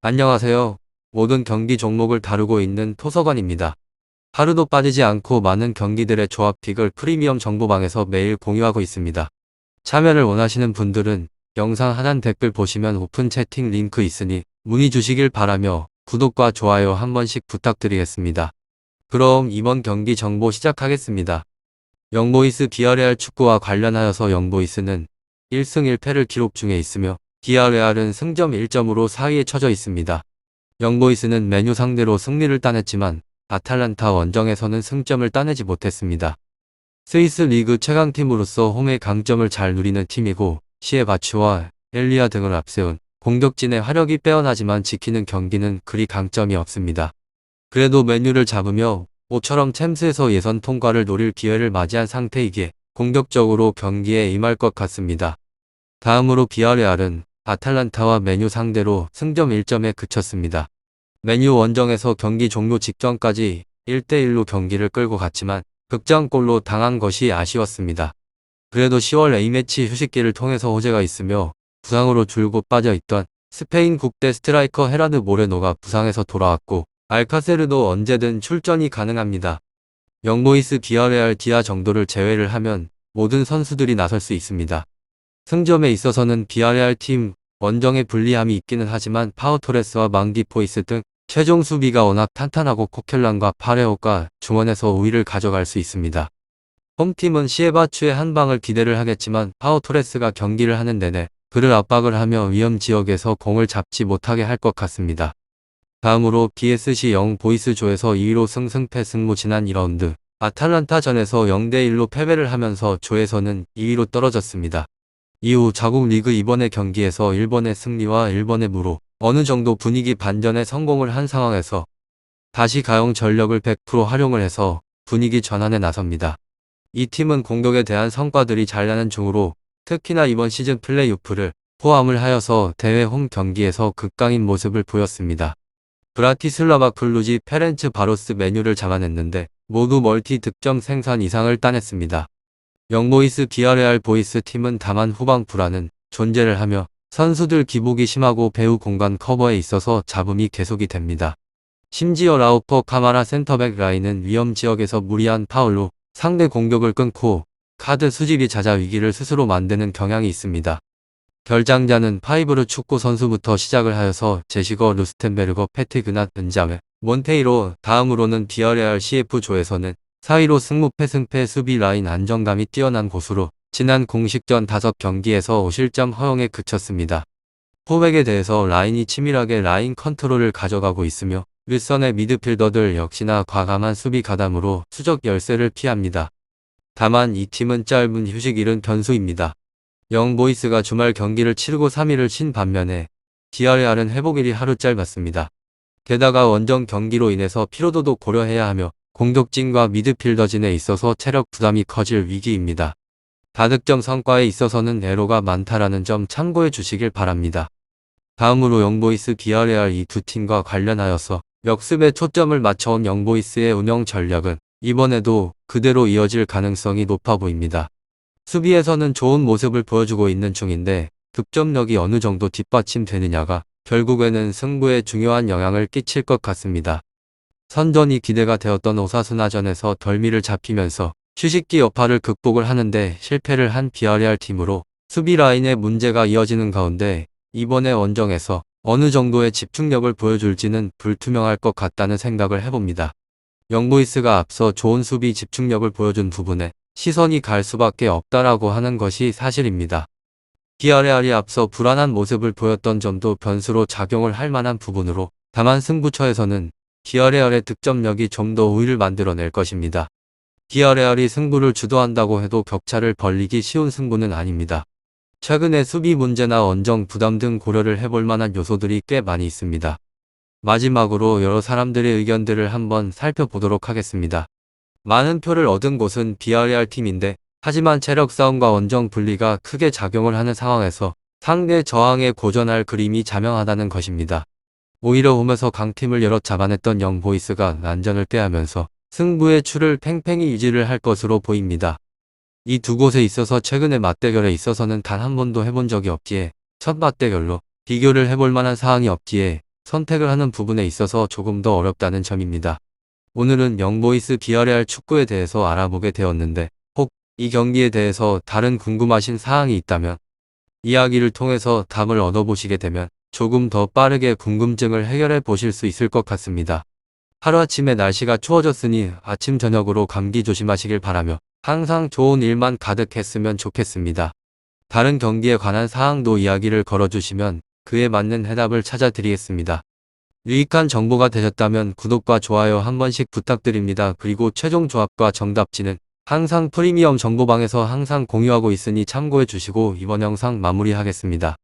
안녕하세요. 모든 경기 종목을 다루고 있는 토서관입니다. 하루도 빠지지 않고 많은 경기들의 조합픽을 프리미엄 정보방에서 매일 공유하고 있습니다. 참여를 원하시는 분들은 영상 하단 댓글 보시면 오픈 채팅 링크 있으니 문의 주시길 바라며 구독과 좋아요 한 번씩 부탁드리겠습니다. 그럼 이번 경기 정보 시작하겠습니다. 영보이스 비아레알 축구와 관련하여서 영보이스는 1승 1패를 기록 중에 있으며 비아레알은 승점 1점으로 4위에 처져 있습니다. 영보이스는 맨유 상대로 승리를 따냈지만 아탈란타 원정에서는 승점을 따내지 못했습니다. 스위스 리그 최강팀으로서 홈의 강점을 잘 누리는 팀이고 시에바츠와 엘리아 등을 앞세운 공격진의 화력이 빼어나지만 지키는 경기는 그리 강점이 없습니다. 그래도 맨유를 잡으며 모처럼 챔스에서 예선 통과를 노릴 기회를 맞이한 상태이기에 공격적으로 경기에 임할 것 같습니다. 다음으로 비아레알은 아탈란타와 맨유 상대로 승점 1점에 그쳤습니다. 맨유 원정에서 경기 종료 직전까지 1대1로 경기를 끌고 갔지만 극장골로 당한 것이 아쉬웠습니다. 그래도 10월 A매치 휴식기를 통해서 호재가 있으며 부상으로 줄곧 빠져있던 스페인 국대 스트라이커 헤라드 모레노가 부상에서 돌아왔고 알카세르도 언제든 출전이 가능합니다. 영보이스 비아레알 디아 정도를 제외를 하면 모든 선수들이 나설 수 있습니다. 승점에 있어서는 비아레알 팀 원정에 불리함이 있기는 하지만 파우토레스와 망디포이스 등 최종 수비가 워낙 탄탄하고 코켈란과 파레오가 중원에서 우위를 가져갈 수 있습니다. 홈팀은 시에바추의 한 방을 기대를 하겠지만 파우토레스가 경기를 하는 내내 그를 압박을 하며 위험 지역에서 공을 잡지 못하게 할 것 같습니다. 다음으로 BSC 영보이스 조에서 2위로 승승패 승무 지난 2라운드 아탈란타전에서 0대1로 패배를 하면서 조에서는 2위로 떨어졌습니다. 이후 자국 리그 이번의 경기에서 일본의 승리와 일본의 무로 어느 정도 분위기 반전에 성공을 한 상황에서 다시 가용 전력을 100% 활용을 해서 분위기 전환에 나섭니다. 이 팀은 공격에 대한 성과들이 잘 나는 중으로 특히나 이번 시즌 플레이오프를 포함을 하여서 대회 홈 경기에서 극강인 모습을 보였습니다. 브라티슬라바 클루지 페렌츠 바로스 맨유를 잡아냈는데 모두 멀티 득점 생산 이상을 따냈습니다. 영보이스 비아레알 보이스 팀은 다만 후방 불안은 존재를 하며 선수들 기복이 심하고 배후 공간 커버에 있어서 잡음이 계속이 됩니다. 심지어 라우퍼 카마라 센터백 라인은 위험 지역에서 무리한 파울로 상대 공격을 끊고 카드 수집이 잦아 위기를 스스로 만드는 경향이 있습니다. 결장자는 파이브르 축구 선수부터 시작을 하여서 제시거 루스텐베르거 페트그낫 은자메 몬테이로 다음으로는 비아레알 CF조에서는 4위로 승무패 승패 수비 라인 안정감이 뛰어난 곳으로 지난 공식전 5경기에서 5실점 허용에 그쳤습니다. 포백에 대해서 라인이 치밀하게 라인 컨트롤을 가져가고 있으며 윗선의 미드필더들 역시나 과감한 수비 가담으로 수적 열세를 피합니다. 다만 이 팀은 짧은 휴식일은 변수입니다. 영보이스가 주말 경기를 치르고 3일을 쉰 반면에 비아레알은 회복일이 하루 짧았습니다. 게다가 원정 경기로 인해서 피로도도 고려해야 하며 공격진과 미드필더진에 있어서 체력 부담이 커질 위기입니다. 다득점 성과에 있어서는 에러가 많다라는 점 참고해 주시길 바랍니다. 다음으로 영보이스 비아레알 이 두 팀과 관련하여서 역습에 초점을 맞춰온 영보이스의 운영 전략은 이번에도 그대로 이어질 가능성이 높아 보입니다. 수비에서는 좋은 모습을 보여주고 있는 중인데 득점력이 어느 정도 뒷받침되느냐가 결국에는 승부에 중요한 영향을 끼칠 것 같습니다. 선전이 기대가 되었던 오사수나전에서 덜미를 잡히면서 휴식기 여파를 극복을 하는데 실패를 한 비아레알 팀으로 수비 라인의 문제가 이어지는 가운데 이번에 원정에서 어느 정도의 집중력을 보여줄지는 불투명할 것 같다는 생각을 해봅니다. 영보이스가 앞서 좋은 수비 집중력을 보여준 부분에 시선이 갈 수밖에 없다라고 하는 것이 사실입니다. 비아레알이 앞서 불안한 모습을 보였던 점도 변수로 작용을 할 만한 부분으로 다만 승부처에서는 비아레알의 득점력이 좀 더 우위를 만들어낼 것입니다. 비아레알이 승부를 주도한다고 해도 격차를 벌리기 쉬운 승부는 아닙니다. 최근에 수비 문제나 원정 부담 등 고려를 해볼 만한 요소들이 꽤 많이 있습니다. 마지막으로 여러 사람들의 의견들을 한번 살펴보도록 하겠습니다. 많은 표를 얻은 곳은 비아레알 팀인데 하지만 체력 싸움과 원정 분리가 크게 작용을 하는 상황에서 상대 저항에 고전할 그림이 자명하다는 것입니다. 오히려 홈에서 강팀을 여럿 잡아냈던 영보이스가 난전을 꾀하면서 승부의 추를 팽팽히 유지를 할 것으로 보입니다. 이 두 곳에 있어서 최근의 맞대결에 있어서는 단 한 번도 해본 적이 없기에 첫 맞대결로 비교를 해볼 만한 사항이 없기에 선택을 하는 부분에 있어서 조금 더 어렵다는 점입니다. 오늘은 영보이스 비아레알 축구에 대해서 알아보게 되었는데 혹 이 경기에 대해서 다른 궁금하신 사항이 있다면 이야기를 통해서 답을 얻어보시게 되면 조금 더 빠르게 궁금증을 해결해 보실 수 있을 것 같습니다. 하루아침에 날씨가 추워졌으니 아침 저녁으로 감기 조심하시길 바라며 항상 좋은 일만 가득했으면 좋겠습니다. 다른 경기에 관한 사항도 이야기를 걸어주시면 그에 맞는 해답을 찾아드리겠습니다. 유익한 정보가 되셨다면 구독과 좋아요 한 번씩 부탁드립니다. 그리고 최종 조합과 정답지는 항상 프리미엄 정보방에서 항상 공유하고 있으니 참고해 주시고 이번 영상 마무리하겠습니다.